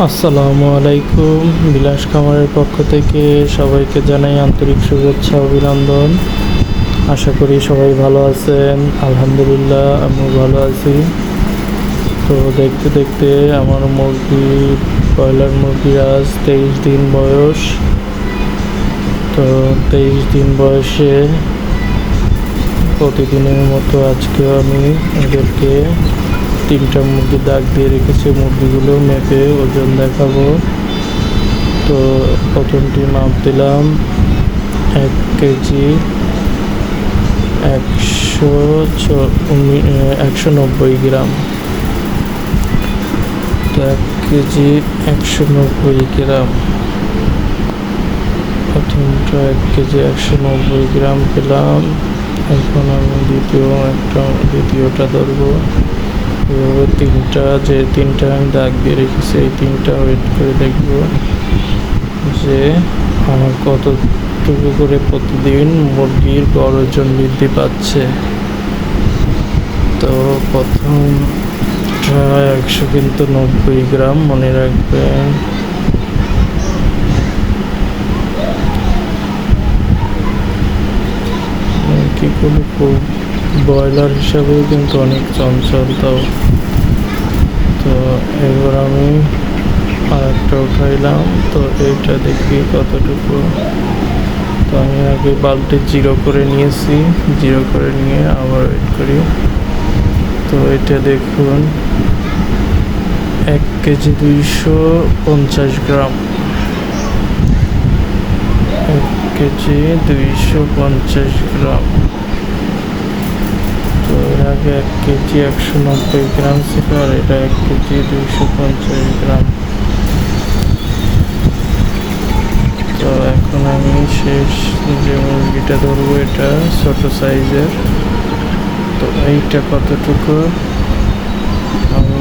আসসালামু আলাইকুম। বিলাস খামারের পক্ষ থেকে সবাইকে জানাই আন্তরিক শুভেচ্ছা অভিনন্দন। আশা করি সবাই ভালো আছেন। আলহামদুলিল্লাহ আমিও ভালো আছি। তো দেখতে দেখতে আমার ব্রয়লার মুরগির আজ 23 দিন বয়স। তো 23 দিন বয়সে প্রতিদিনের মতো আজকেও আমি এদেরকে 3টা মুরগি দাগ দিয়ে রেখেছি। মুরগিগুলো মেপে ওজন দেখাবো। তো প্রথমটি মাপ দিলাম 1 কেজি 190 গ্রাম। তো 1 কেজি 190 গ্রাম, প্রথমটা 1 কেজি 190 গ্রাম পেলাম। এখন আমি দ্বিতীয়টা ধরবো। এভাবে তিনটা আমি দাগ দিয়ে রেখেছি, এই 3টা ওয়েট করে দেখব যে আমার কতটুকু করে প্রতিদিন মুরগির গড় ওজন বৃদ্ধি পাচ্ছে। তো প্রথমটা 190 গ্রাম, মনে রাখবেন। মুরগিগুলো খুব ব্রয়লার হিসাবেও কিন্তু অনেক চঞ্চল। তো এবার আমি আরেকটা উঠাইলাম। তো এইটা দেখি কতটুকু। তো আমি আগে বাল্টি 0 করে নিয়েছি, 0 করে নিয়ে আবার ওয়েট করি। তো এটা দেখুন 1 কেজি 250 গ্রাম, 1 কেজি 250 গ্রাম। তো এর আগে 1 কেজি 190 গ্রাম ছিল, আর এটা 1 কেজি 250 গ্রাম। তো এখন আমি শেষ যে মুরগিটা ধরবো, এটা ছোট সাইজের। তো এইটা কতটুকু, আমি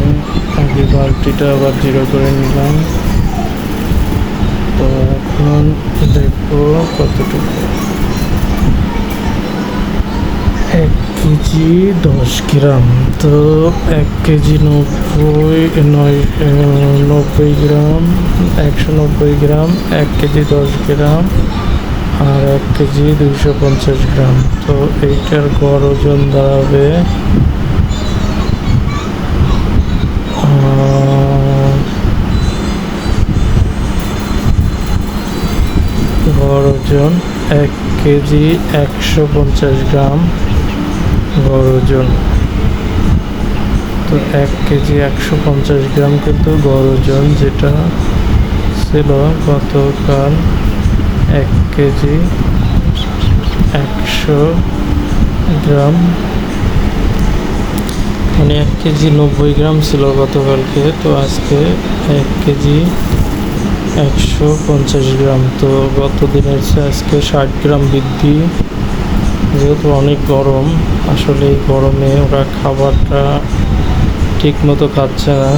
আগে বালতিটা আবার 0 করে নিলাম। তো এখন দেখবো কতটুকু। 1 কেজি 10 গ্রাম। তো 1 কেজি 90 গ্রাম, 190 গ্রাম, 1 কেজি 10 গ্রাম, আর 1 কেজি 250 গ্রাম। তো এইটার গড় ওজন দাঁড়াবে গড় ওজন 1 কেজি 150 গ্রাম গড় ওজন। তো 1 কেজি 150 গ্রাম কিন্তু গড় ওজন, যেটা ছিল গতকাল 1 কেজি 100 গ্রাম, মানে 1 কেজি 90 গ্রাম ছিল গতকালকে। তো আজকে 1 কেজি 150 গ্রাম। তো গত দিনের চেয়ে আজকে 60 গ্রাম বৃদ্ধি। যেহেতু অনেক গরম, আসলে এই গরমে ওরা খাবারটা ঠিক মতো খাচ্ছে না,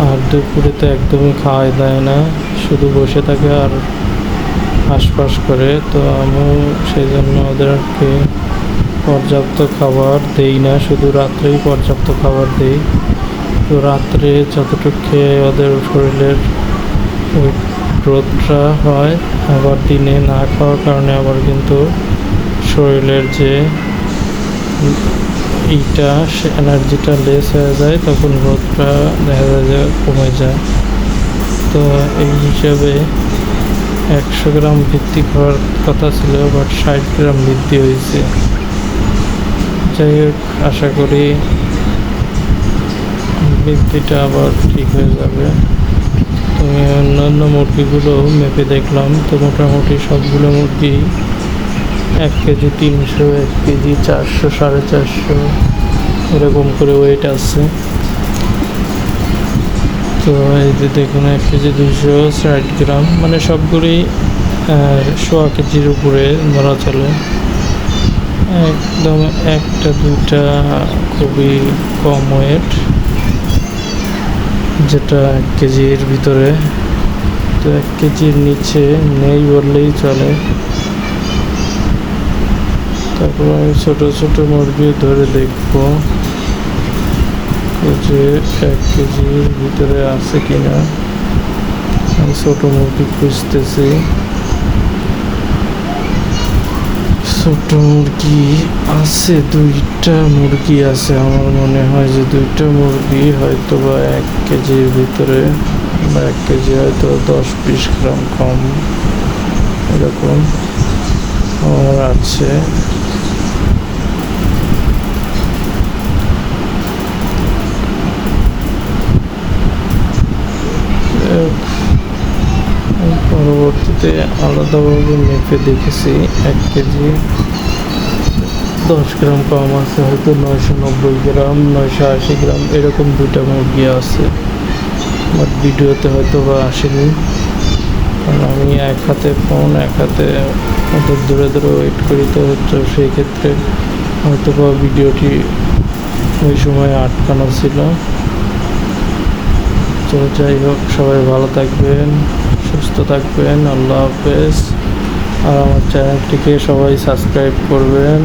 আর দুপুরে তো একদমই খাওয়াই দেয় না, শুধু বসে থাকে আর হাঁসফাঁস করে। তো আমি সেই জন্য ওদেরকে পর্যাপ্ত খাবার দেই না, শুধু রাত্রেই পর্যাপ্ত খাবার দেই। তো রাত্রে যতটুকু খেয়ে ওদের শরীরের ওই গ্রোথটা হয়, আবার দিনে না খাওয়ার কারণে আবার কিন্তু শরীরের যে এনার্জিটা লেস হয়ে যায়, তখন গ্রোথটা দেখা যায় যে কমে যায়। তো এই হিসাবে 100 গ্রাম বৃদ্ধি হওয়ার কথা ছিল, বাট 60 গ্রাম বৃদ্ধি হয়েছে। যাই হোক, আশা করি বৃদ্ধিটা আবার ঠিক হয়ে যাবে। তো আমি অন্যান্য মুরগিগুলো মেপে দেখলাম। তো মোটামুটি সবগুলো মুরগি 1 কেজি 300, 1 কেজি 400, 450 এরকম করে ওয়েট আছে। তো এই যে দেখুন 1 কেজি 260 গ্রাম, মানে সবগুলোই 1.5 কেজির উপরে ধরা চলে। একদম 1-2টা খুবই কম ওয়েট, যেটা 1 কেজির ভিতরে। তো 1 কেজির নিচে নেই বললেই চলে। তারপর আমি ছোট ছোট মুরগি ধরে দেখবো যে 1 কেজির ভিতরে আছে কিনা। আমি ছোট মুরগি খুঁজতেছি। ছোট মুরগি আছে, 2টা মুরগি আছে। আমার মনে হয় যে 2টা মুরগি হয়তো বা 1 কেজির ভিতরে, বা 1 কেজি হয়তো 10-20 গ্রাম কম এরকম আমার আছে। পরবর্তীতে আলাদাভাবে মেপে দেখেছি 1 কেজি 10 গ্রাম কম আছে, হয়তো 990 গ্রাম 980 গ্রাম এরকম 2টা মুরগি আছে। বাট ভিডিওতে হয়তো বা আসেনি, কারণ আমি এক হাতে ফোন, এক হাতে ওদের দূরে দূরে ওয়েট করি, তো সেই ক্ষেত্রে হয়তো বা ভিডিওটি ওই সময় আটকানো ছিল। তো যাই হোক, সবাই ভালো থাকবেন, সুস্থ থাকবেন, আল্লাহ হাফেজ। আর আমার চ্যানেলটিকে সবাই সাবস্ক্রাইব করবেন।